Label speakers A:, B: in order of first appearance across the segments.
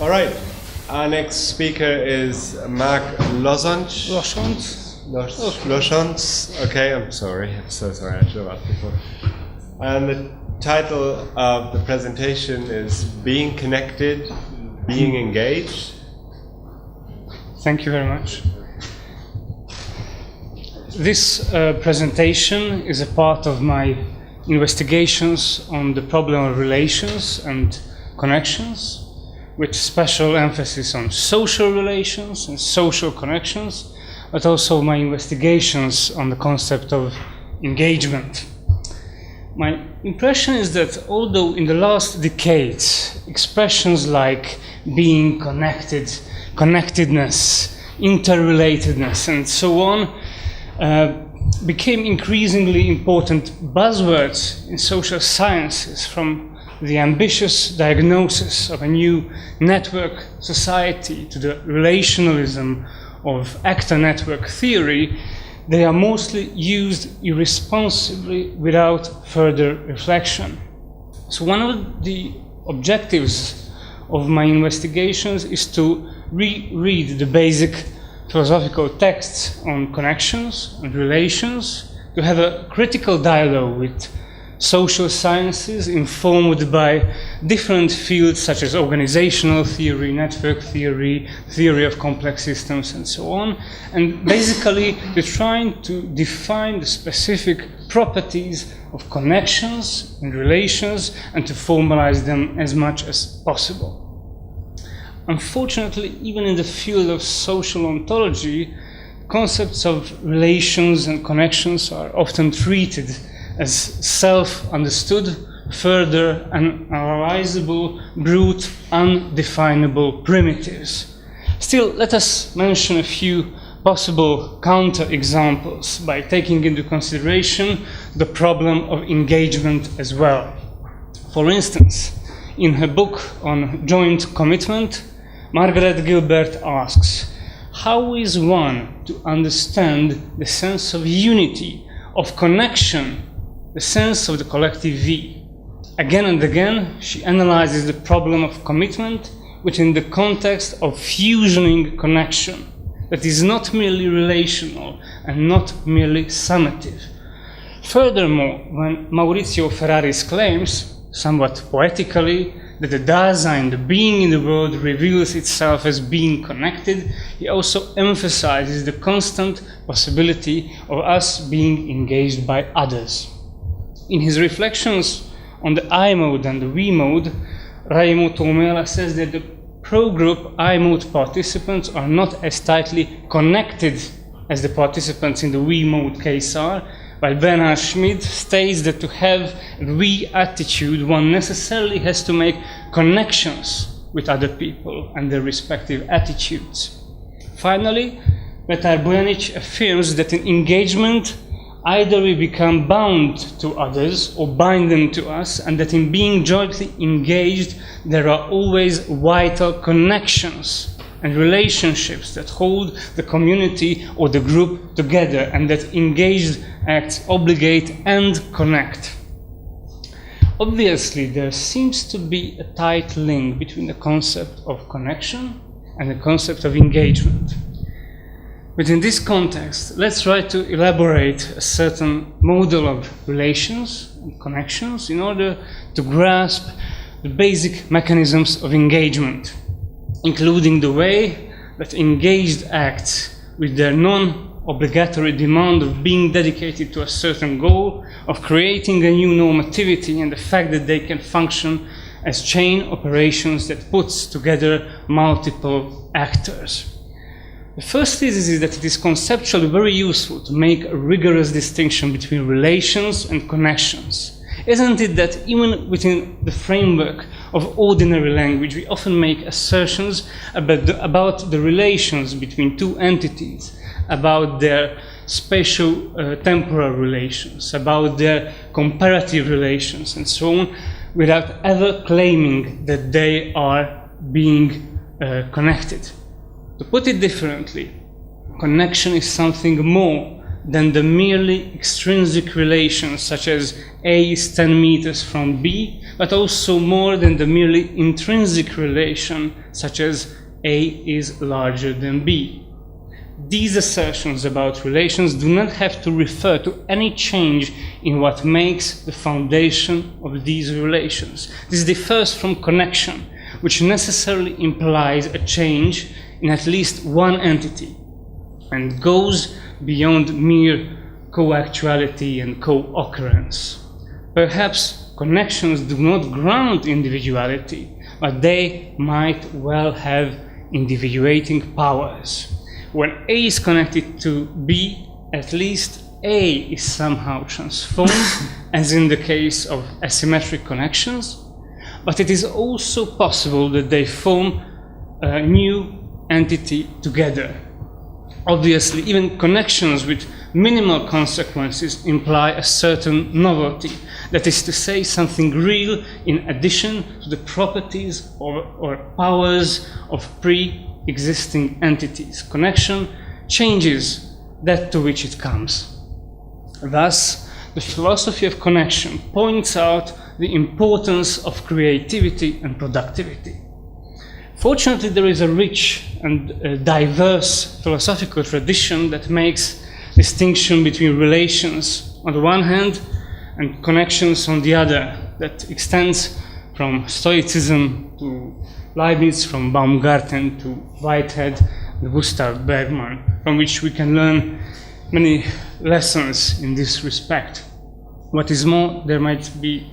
A: All right. Our next speaker is Mark Losoncz. Losoncz. Okay, I'm sorry. I'm so sorry. I should have asked before. And the title of the presentation is Being Connected, Being Engaged.
B: Thank you very much. This presentation is a part of my investigations on the problem of relations and connections, with special emphasis on social relations and social connections, but also my investigations on the concept of engagement. My impression is that although in the last decades expressions like being connected, connectedness, interrelatedness, and so on became increasingly important buzzwords in social sciences, from the ambitious diagnosis of a new network society to the relationalism of actor network theory. They are mostly used irresponsibly without further reflection. So one of the objectives of my investigations is to reread the basic philosophical texts on connections and relations, to have a critical dialogue with social sciences informed by different fields such as organizational theory, network theory, theory of complex systems, and so on, and basically to trying to define the specific properties of connections and relations and to formalize them as much as possible. Unfortunately, even in the field of social ontology, concepts of relations and connections are often treated as self-understood, further unanalyzable, brute, undefinable primitives. Still, let us mention a few possible counter-examples by taking into consideration the problem of engagement as well. For instance, in her book on joint commitment, Margaret Gilbert asks, how is one to understand the sense of unity, of connection, the sense of the collective we? Again and again, she analyzes the problem of commitment within the context of fusioning connection that is not merely relational and not merely summative. Furthermore, when Maurizio Ferraris claims, somewhat poetically, that the Dasein, the being in the world, reveals itself as being connected, he also emphasizes the constant possibility of us being engaged by others. In his reflections on the I mode and the we mode, Raimo Tuomela says that the pro-group I mode participants are not as tightly connected as the participants in the we mode case are, while Bernhard Schmid states that to have a we attitude, one necessarily has to make connections with other people and their respective attitudes. Finally, Petar Bojanic affirms that in engagement, either we become bound to others or bind them to us, and that in being jointly engaged, there are always vital connections and relationships that hold the community or the group together, and that engaged acts obligate and connect. Obviously, there seems to be a tight link between the concept of connection and the concept of engagement. Within this context, let's try to elaborate a certain model of relations and connections in order to grasp the basic mechanisms of engagement, including the way that engaged acts, with their non-obligatory demand of being dedicated to a certain goal, of creating a new normativity, and the fact that they can function as chain operations that puts together multiple actors. The first thesis is that it is conceptually very useful to make a rigorous distinction between relations and connections. Isn't it that even within the framework of ordinary language, we often make assertions about the relations between two entities, about their spatial-temporal relations, about their comparative relations, and so on, without ever claiming that they are being connected. To put it differently, connection is something more than the merely extrinsic relations, such as A is 10 meters from B, but also more than the merely intrinsic relation, such as A is larger than B. These assertions about relations do not have to refer to any change in what makes the foundation of these relations. This differs from connection, which necessarily implies a change in at least one entity and goes beyond mere co-actuality and co-occurrence. Perhaps connections do not ground individuality, but they might well have individuating powers. When A is connected to B, at least A is somehow transformed, as in the case of asymmetric connections, but it is also possible that they form a new entity together. Obviously, even connections with minimal consequences imply a certain novelty, that is to say, something real in addition to the properties or powers of pre-existing entities. Connection changes that to which it comes. Thus, the philosophy of connection points out the importance of creativity and productivity. Fortunately, there is a rich and diverse philosophical tradition that makes distinction between relations on the one hand and connections on the other, that extends from Stoicism to Leibniz, from Baumgarten to Whitehead and Gustav Bergman, from which we can learn many lessons in this respect. What is more, there might be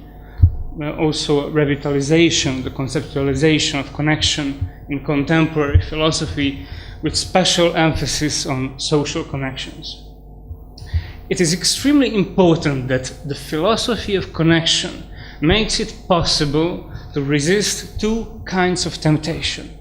B: also revitalization, the conceptualization of connection in contemporary philosophy with special emphasis on social connections. It is extremely important that the philosophy of connection makes it possible to resist two kinds of temptation,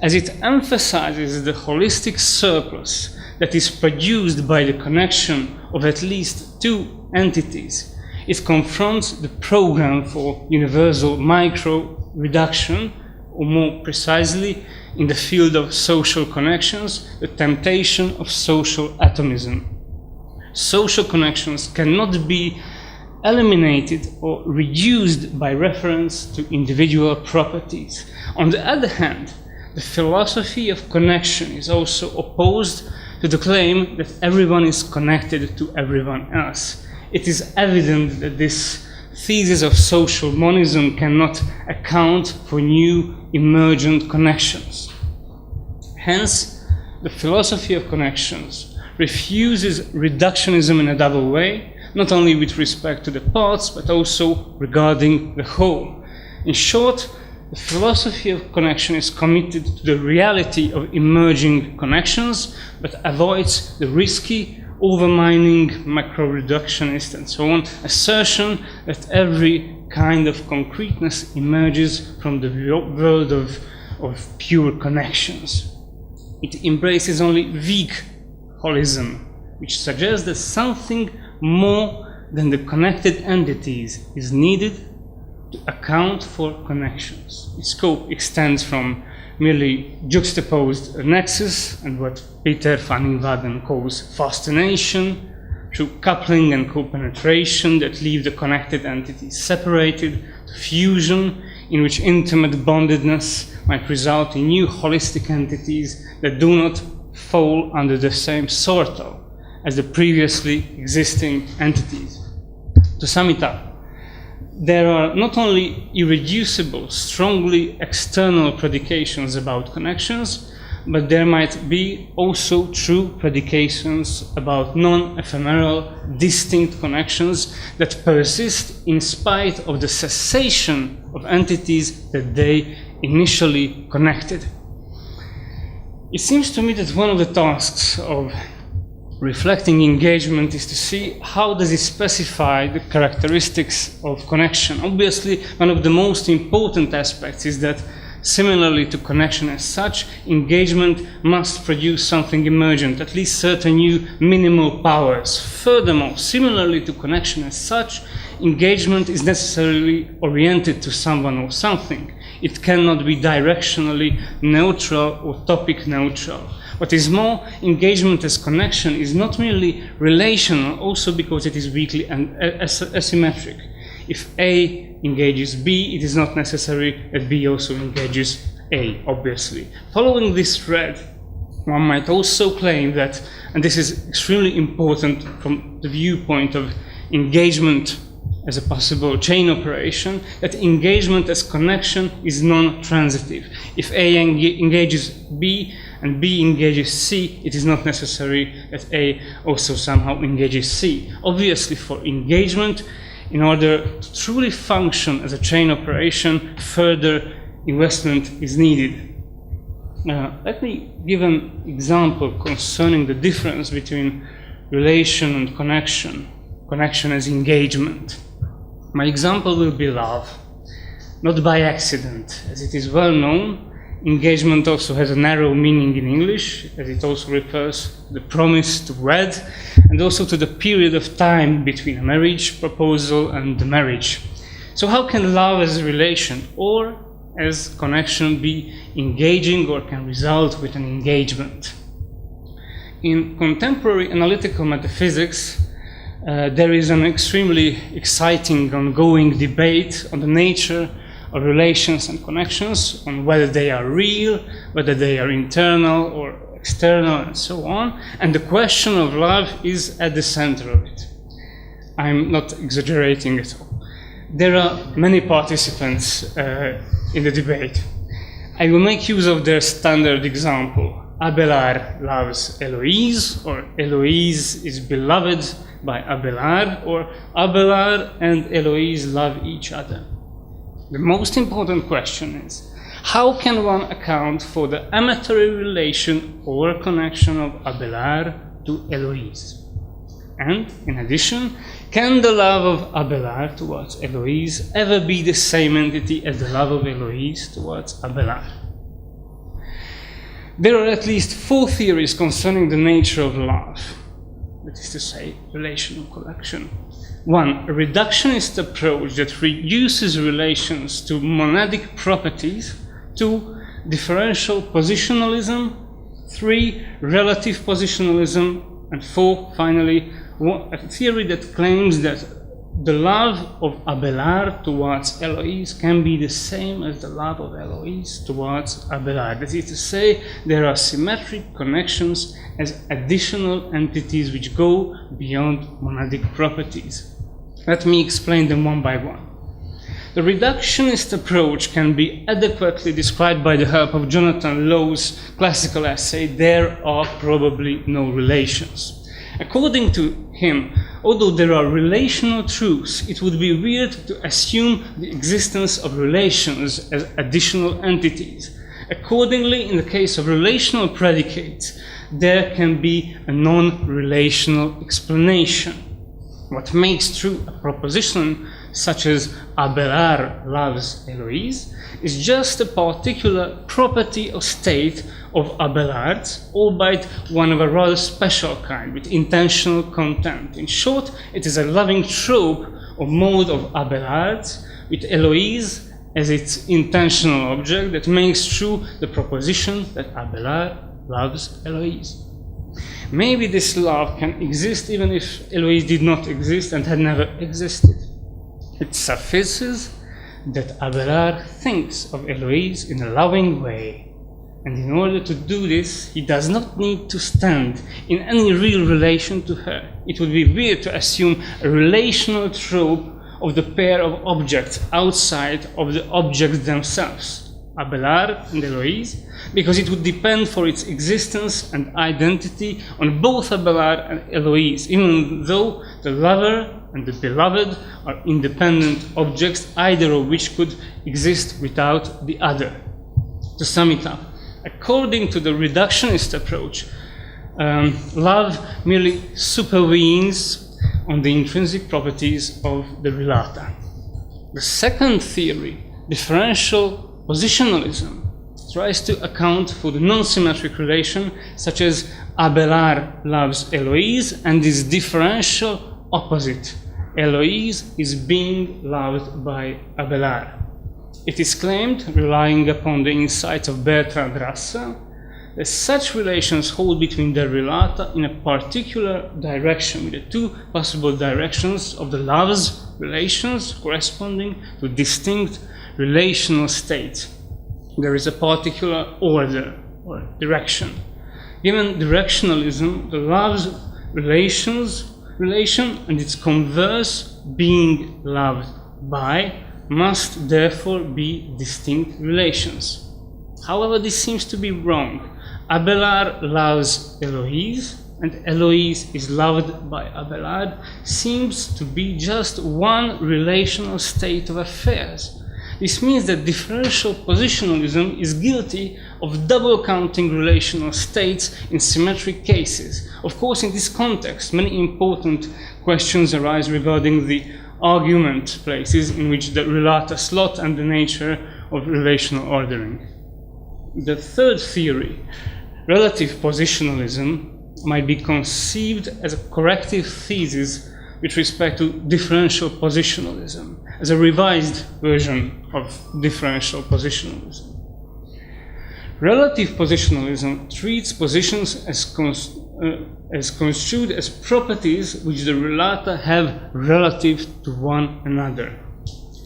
B: as it emphasizes the holistic surplus that is produced by the connection of at least two entities. It confronts the program for universal micro-reduction, or more precisely, in the field of social connections, the temptation of social atomism. Social connections cannot be eliminated or reduced by reference to individual properties. On the other hand, the philosophy of connection is also opposed to the claim that everyone is connected to everyone else. It is evident that this thesis of social monism cannot account for new emergent connections. Hence, the philosophy of connections refuses reductionism in a double way, not only with respect to the parts, but also regarding the whole. In short, the philosophy of connection is committed to the reality of emerging connections, but avoids the risky, overmining, macro-reductionist, and so on, assertion that every kind of concreteness emerges from the world of pure connections. It embraces only weak holism, which suggests that something more than the connected entities is needed to account for connections. Its scope extends from merely juxtaposed nexus and what Peter van Inwagen calls fascination, through coupling and co-penetration that leave the connected entities separated, to fusion, in which intimate bondedness might result in new holistic entities that do not fall under the same sorto as the previously existing entities. To sum it up, there are not only irreducible, strongly external predications about connections, but there might be also true predications about non-ephemeral, distinct connections that persist in spite of the cessation of entities that they initially connected. It seems to me that one of the tasks of reflecting engagement is to see how does it specify the characteristics of connection. Obviously, one of the most important aspects is that, similarly to connection as such, engagement must produce something emergent, at least certain new minimal powers. Furthermore, similarly to connection as such, engagement is necessarily oriented to someone or something. It cannot be directionally neutral or topic neutral. What is more, engagement as connection is not merely relational, also because it is weakly and asymmetric. If A engages B, it is not necessary that B also engages A, obviously. Following this thread, one might also claim that, and this is extremely important from the viewpoint of engagement as a possible chain operation, that engagement as connection is non-transitive. If A engages B and B engages C, it is not necessary that A also somehow engages C. Obviously, for engagement, in order to truly function as a chain operation, further investment is needed. Let me give an example concerning the difference between relation and connection, connection as engagement. My example will be love, not by accident. As it is well known, engagement also has a narrow meaning in English, as it also refers to the promise to wed, and also to the period of time between a marriage proposal and the marriage. So how can love as a relation or as connection be engaging or can result with an engagement? In contemporary analytical metaphysics, there is an extremely exciting ongoing debate on the nature of relations and connections, on whether they are real, whether they are internal or external, and so on. And the question of love is at the center of it. I'm not exaggerating at all. There are many participants in the debate. I will make use of their standard example. Abelard loves Eloise, or Eloise is beloved by Abelard, or Abelard and Eloise love each other. The most important question is, how can one account for the amatory relation or connection of Abelard to Eloise? And, in addition, can the love of Abelard towards Eloise ever be the same entity as the love of Eloise towards Abelard? There are at least 4 theories concerning the nature of love, that is to say, relational connection. 1. A reductionist approach that reduces relations to monadic properties. 2. Differential positionalism. 3. Relative positionalism. And 4. Finally, a theory that claims that the love of Abelard towards Eloise can be the same as the love of Eloise towards Abelard. That is to say, there are symmetric connections as additional entities which go beyond monadic properties. Let me explain them one by one. The reductionist approach can be adequately described by the help of Jonathan Low's classical essay, "There Are Probably No Relations." According to him, although there are relational truths, it would be weird to assume the existence of relations as additional entities. Accordingly, in the case of relational predicates, there can be a non-relational explanation. What makes true a proposition such as Abelard loves Eloise is just a particular property or state of Abelard's, albeit one of a rather special kind, with intentional content. In short, it is a loving trope or mode of Abelard's, with Eloise as its intentional object, that makes true the proposition that Abelard loves Eloise. Maybe this love can exist even if Eloise did not exist and had never existed. It suffices that Abelard thinks of Eloise in a loving way, and in order to do this, he does not need to stand in any real relation to her. It would be weird to assume a relational trope of the pair of objects outside of the objects themselves, Abelard and Eloise, because it would depend for its existence and identity on both Abelard and Eloise, even though the lover and the beloved are independent objects, either of which could exist without the other. To sum it up, according to the reductionist approach, love merely supervenes on the intrinsic properties of the relata. The second theory, differential positionalism, tries to account for the non-symmetric relation, such as Abelard loves Eloise and its differential opposite. Eloise is being loved by Abelard. it is claimed, relying upon the insights of Bertrand Russell, that such relations hold between their relata in a particular direction, with the two possible directions of the love's relations corresponding to distinct relational states. There is a particular order or direction. Given directionalism, the love's relation and its converse, being loved by, must therefore be distinct relations. However, this seems to be wrong. Abelard loves Eloise, and Eloise is loved by Abelard, seems to be just one relational state of affairs. This means that differential positionalism is guilty of double-counting relational states in symmetric cases. Of course, in this context, many important questions arise regarding the argument places in which the relata slot and the nature of relational ordering. The third theory, relative positionalism, might be conceived as a corrective thesis with respect to differential positionalism, as a revised version of differential positionalism. Relative positionalism treats positions as construed as properties which the relata have relative to one another.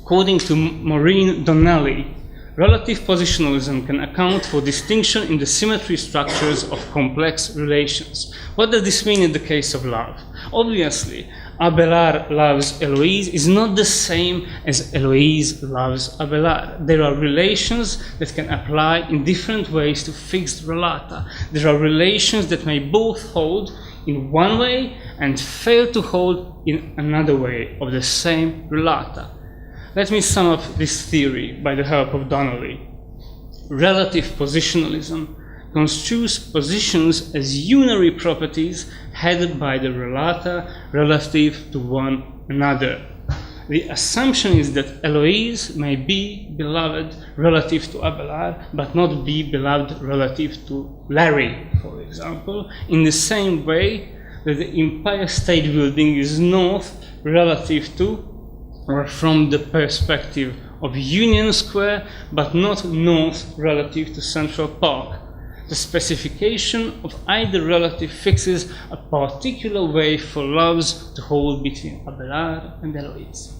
B: According to Maureen Donnelly, relative positionalism can account for distinction in the symmetry structures of complex relations. What does this mean in the case of love? Obviously, Abelard loves Eloise is not the same as Eloise loves Abelard. There are relations that can apply in different ways to fixed relata. There are relations that may both hold in one way and fail to hold in another way of the same relata. Let me sum up this theory by the help of Donnelly. Relative positionalism construes positions as unary properties headed by the relata relative to one another. The assumption is that Eloise may be beloved relative to Abelard, but not be beloved relative to Larry, for example, in the same way that the Empire State Building is north relative to, or from the perspective of Union Square, but not north relative to Central Park. The specification of either relative fixes a particular way for loves to hold between Abelard and Eloise.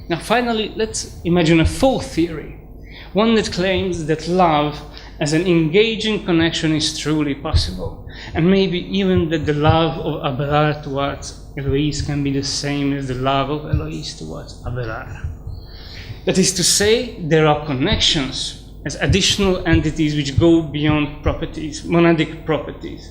B: Now finally, let's imagine a fourth theory, one that claims that love as an engaging connection is truly possible, and maybe even that the love of Abelard towards Eloise can be the same as the love of Eloise towards Abelard. That is to say, there are connections as additional entities which go beyond properties, monadic properties.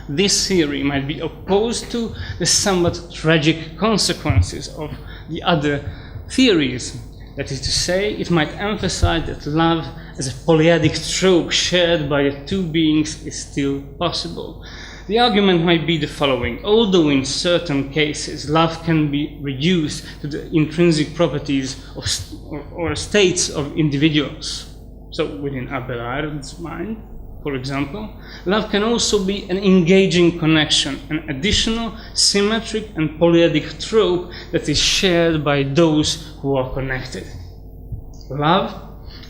B: This theory might be opposed to the somewhat tragic consequences of the other theories. That is to say, it might emphasize that love as a polyadic trope shared by the two beings is still possible. The argument might be the following. Although in certain cases love can be reduced to the intrinsic properties of or states of individuals, so within Abelard's mind, for example, love can also be an engaging connection, an additional symmetric and polyadic trope that is shared by those who are connected. Love,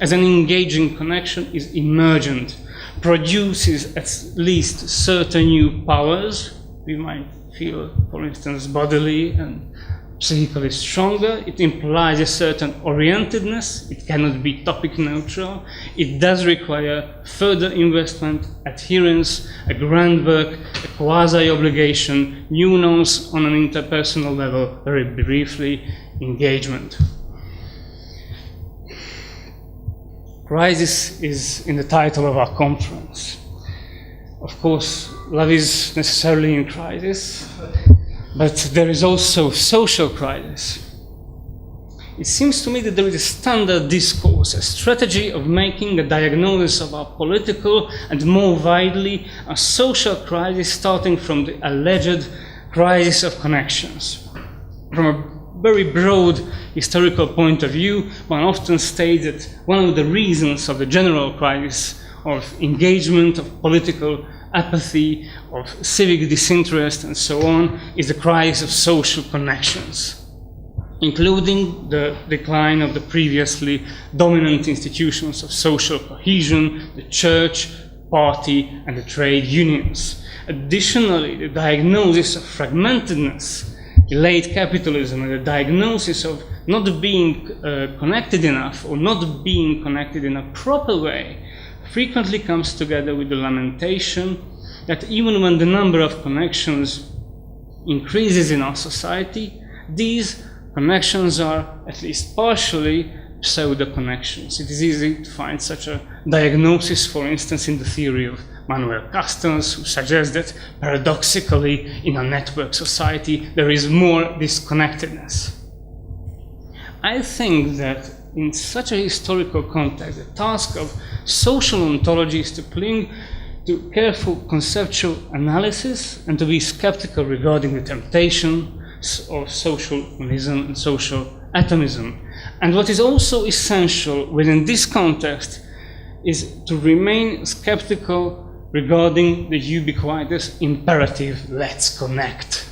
B: as an engaging connection, is emergent, produces at least certain new powers. We might feel, for instance, bodily and psychically stronger. It implies a certain orientedness. It cannot be topic neutral. It does require further investment, adherence, a groundwork, a quasi-obligation, nuance on an interpersonal level, very briefly, engagement. Crisis is in the title of our conference. Of course, love is necessarily in crisis, but there is also social crisis. It seems to me that there is a standard discourse, a strategy of making a diagnosis of our political and more widely a social crisis, starting from the alleged crisis of connections. From a very broad historical point of view, one often states that one of the reasons of the general crisis of engagement, of political apathy, of civic disinterest, and so on, is the crisis of social connections. including the decline of the previously dominant institutions of social cohesion, the church, party, and the trade unions. Additionally, the diagnosis of fragmentedness, late capitalism, and the diagnosis of not being connected enough or not being connected in a proper way frequently comes together with the lamentation that even when the number of connections increases in our society, these connections are, at least partially, pseudo-connections. It is easy to find such a diagnosis, for instance, in the theory of Manuel Castells, who suggests that paradoxically, in a network society, there is more disconnectedness. I think that in such a historical context, the task of social ontology is to cling to careful conceptual analysis and to be skeptical regarding the temptations of social monism and social atomism. And what is also essential within this context is to remain skeptical regarding the ubiquitous imperative, let's connect.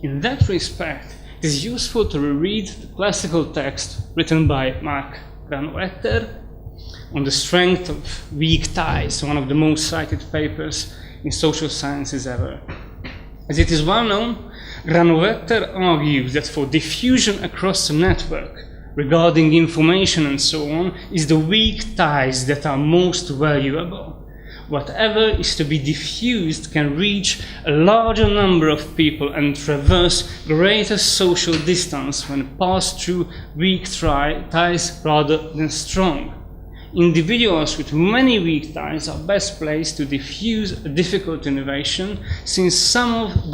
B: In that respect, it is useful to reread the classical text written by Mark Granovetter on the strength of weak ties, one of the most cited papers in social sciences ever. As it is well known, Granovetter argues that for diffusion across the network regarding information and so on is the weak ties that are most valuable. Whatever is to be diffused can reach a larger number of people and traverse greater social distance when passed through weak ties rather than strong. Individuals with many weak ties are best placed to diffuse a difficult innovation, since some of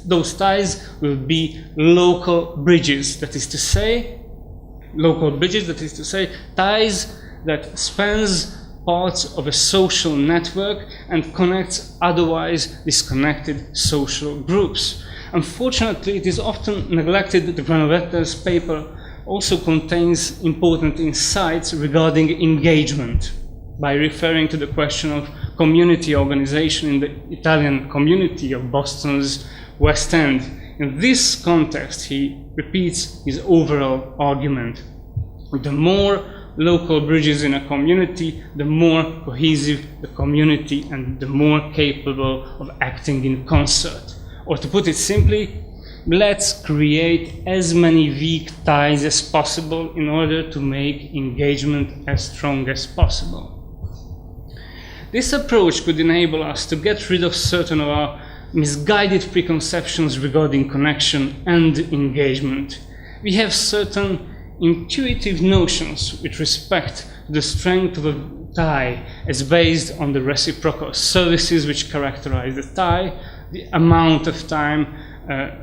B: those ties will be local bridges, that is to say, ties that spans parts of a social network and connects otherwise disconnected social groups. Unfortunately, it is often neglected that Granovetter's paper also contains important insights regarding engagement by referring to the question of community organization in the Italian community of Boston's West End. In this context, he repeats his overall argument. The more local bridges in a community, the more cohesive the community and the more capable of acting in concert. Or to put it simply, let's create as many weak ties as possible in order to make engagement as strong as possible. This approach could enable us to get rid of certain of our misguided preconceptions regarding connection and engagement. We have certain intuitive notions with respect to the strength of a tie as based on the reciprocal services which characterize the tie, the amount of time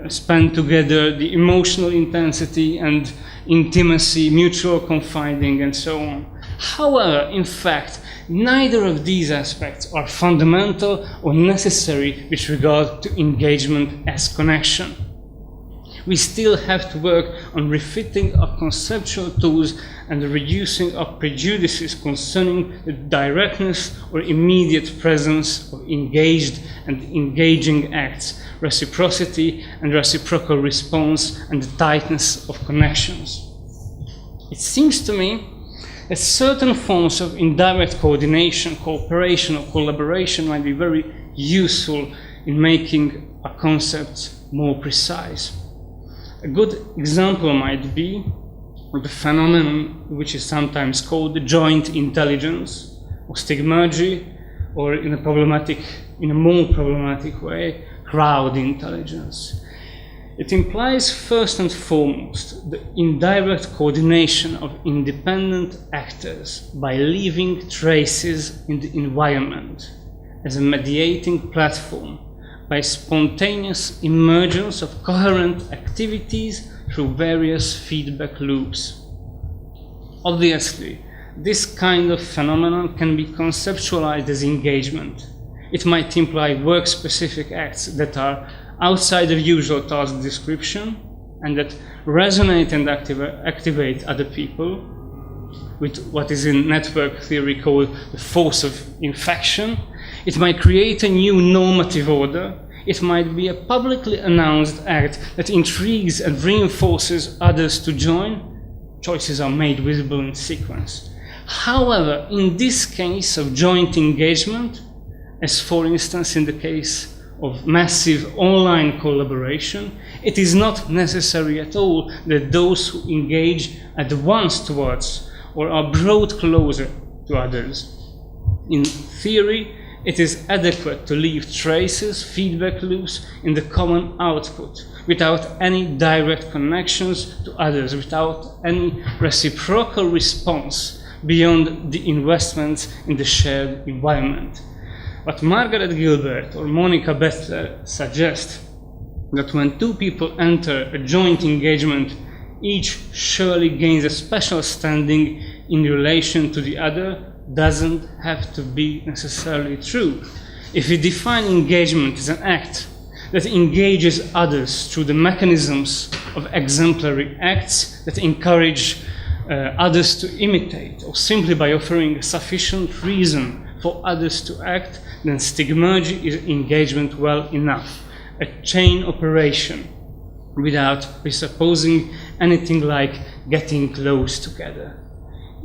B: spent together, the emotional intensity and intimacy, mutual confiding, and so on. However, in fact, neither of these aspects are fundamental or necessary with regard to engagement as connection. We still have to work on refitting our conceptual tools and reducing our prejudices concerning the directness or immediate presence of engaged and engaging acts, reciprocity and reciprocal response, and the tightness of connections. It seems to me that certain forms of indirect coordination, cooperation, or collaboration might be very useful in making our concepts more precise. A good example might be the phenomenon which is sometimes called joint intelligence, or stigmergy, or in a more problematic way, crowd intelligence. It implies first and foremost the indirect coordination of independent actors by leaving traces in the environment as a mediating platform, by spontaneous emergence of coherent activities through various feedback loops. Obviously, this kind of phenomenon can be conceptualized as engagement. It might imply work-specific acts that are outside of usual task description and that resonate and activate other people with what is in network theory called the force of infection. It might create a new normative order. It might be a publicly announced act that intrigues and reinforces others to join. Choices are made visible in sequence. However, in this case of joint engagement, as for instance in the case of massive online collaboration, it is not necessary at all that those who engage at once towards or are brought closer to others. In theory, it is adequate to leave traces, feedback loops in the common output, without any direct connections to others, without any reciprocal response beyond the investments in the shared environment. But Margaret Gilbert or Monica Bettler suggest that when two people enter a joint engagement, each surely gains a special standing in relation to the other doesn't have to be necessarily true. If we define engagement as an act that engages others through the mechanisms of exemplary acts that encourage others to imitate, or simply by offering a sufficient reason for others to act, then stigmergy is engagement well enough, a chain operation without presupposing anything like getting close together.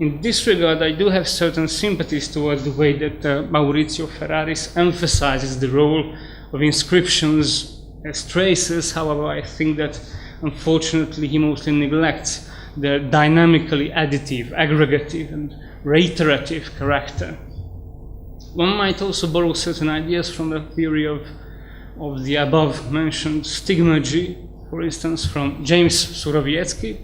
B: In this regard, I do have certain sympathies towards the way that Maurizio Ferraris emphasizes the role of inscriptions as traces. However, I think that unfortunately he mostly neglects their dynamically additive, aggregative, and reiterative character. One might also borrow certain ideas from the theory of the above mentioned stigmergy, for instance, from James Surowiecki,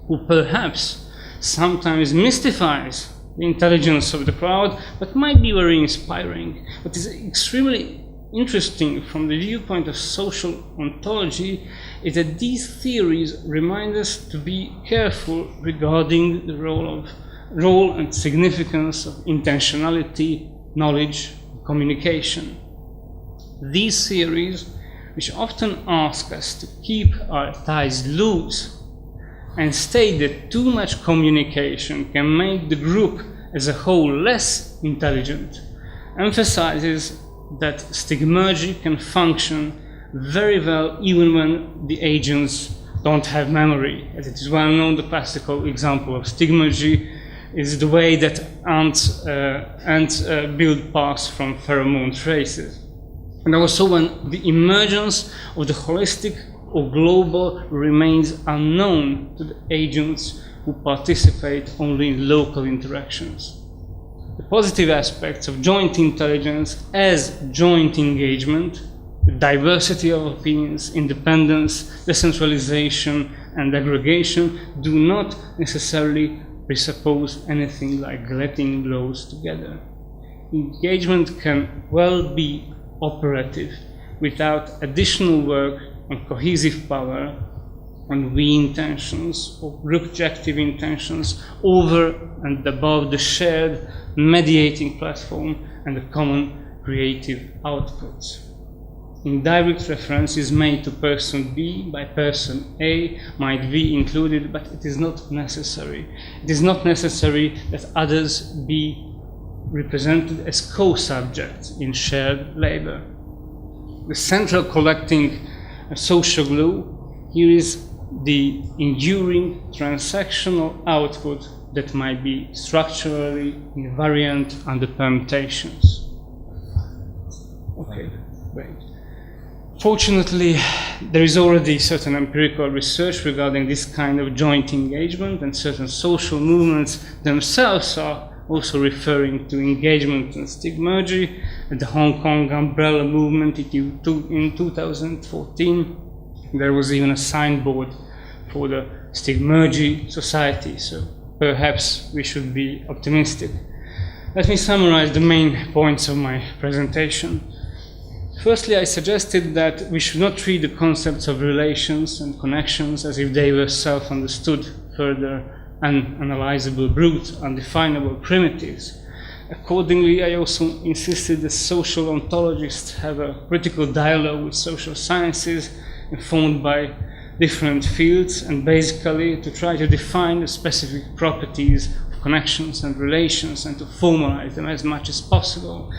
B: who perhaps sometimes mystifies the intelligence of the crowd, but might be very inspiring. What is extremely interesting from the viewpoint of social ontology is that these theories remind us to be careful regarding the role and significance of intentionality, knowledge, and communication. These theories, which often ask us to keep our ties loose and state that too much communication can make the group as a whole less intelligent, emphasizes that stigmergy can function very well even when the agents don't have memory. As it is well known, the classical example of stigmergy is the way that ants build paths from pheromone traces. And also when the emergence of the holistic or global remains unknown to the agents who participate only in local interactions. The positive aspects of joint intelligence as joint engagement, the diversity of opinions, independence, decentralization, and aggregation do not necessarily presuppose anything like letting blows together. Engagement can well be operative without additional work on cohesive power, on we intentions or objective intentions over and above the shared mediating platform and the common creative outputs. Indirect reference is made to person B by person A might be included, but it is not necessary. It is not necessary that others be represented as co-subjects in shared labor. The central collecting social glue here is the enduring transactional output that might be structurally invariant under permutations. Okay, great. Fortunately, there is already certain empirical research regarding this kind of joint engagement, and certain social movements themselves are also referring to engagement and stigmergy. At the Hong Kong umbrella movement in 2014, there was even a signboard for the stigmergy society, so perhaps we should be optimistic. Let me summarize the main points of my presentation. Firstly, I suggested that we should not treat the concepts of relations and connections as if they were self-understood, further unanalyzable, brute, undefinable primitives. Accordingly, I also insisted that social ontologists have a critical dialogue with social sciences informed by different fields, and basically to try to define the specific properties of connections and relations and to formalize them as much as possible.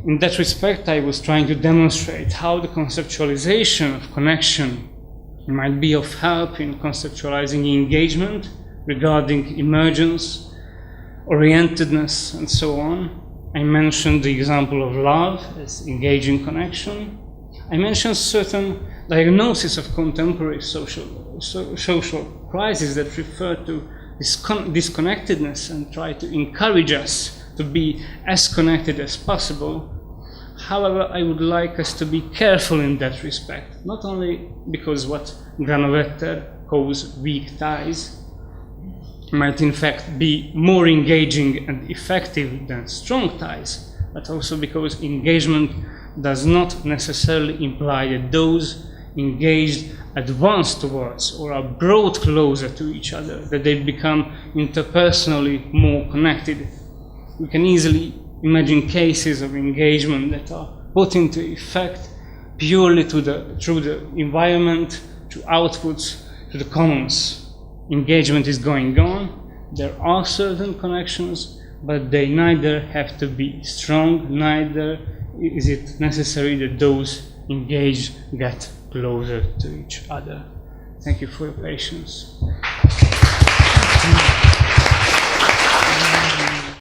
B: in that respect, I was trying to demonstrate how the conceptualization of connection might be of help in conceptualizing engagement regarding emergence, orientedness, and so on. I mentioned the example of love as engaging connection. I mentioned certain diagnoses of contemporary social crises that refer to disconnectedness and try to encourage us to be as connected as possible. However, I would like us to be careful in that respect, not only because what Granovetter calls weak ties might in fact be more engaging and effective than strong ties, but also because engagement does not necessarily imply that those engaged advance towards or are brought closer to each other, that they become interpersonally more connected. We can easily imagine cases of engagement that are put into effect purely through the environment, through outputs, through the commons. Engagement is going on, there are certain connections, but they neither have to be strong, neither is it necessary that those engaged get closer to each other. Thank you for your patience.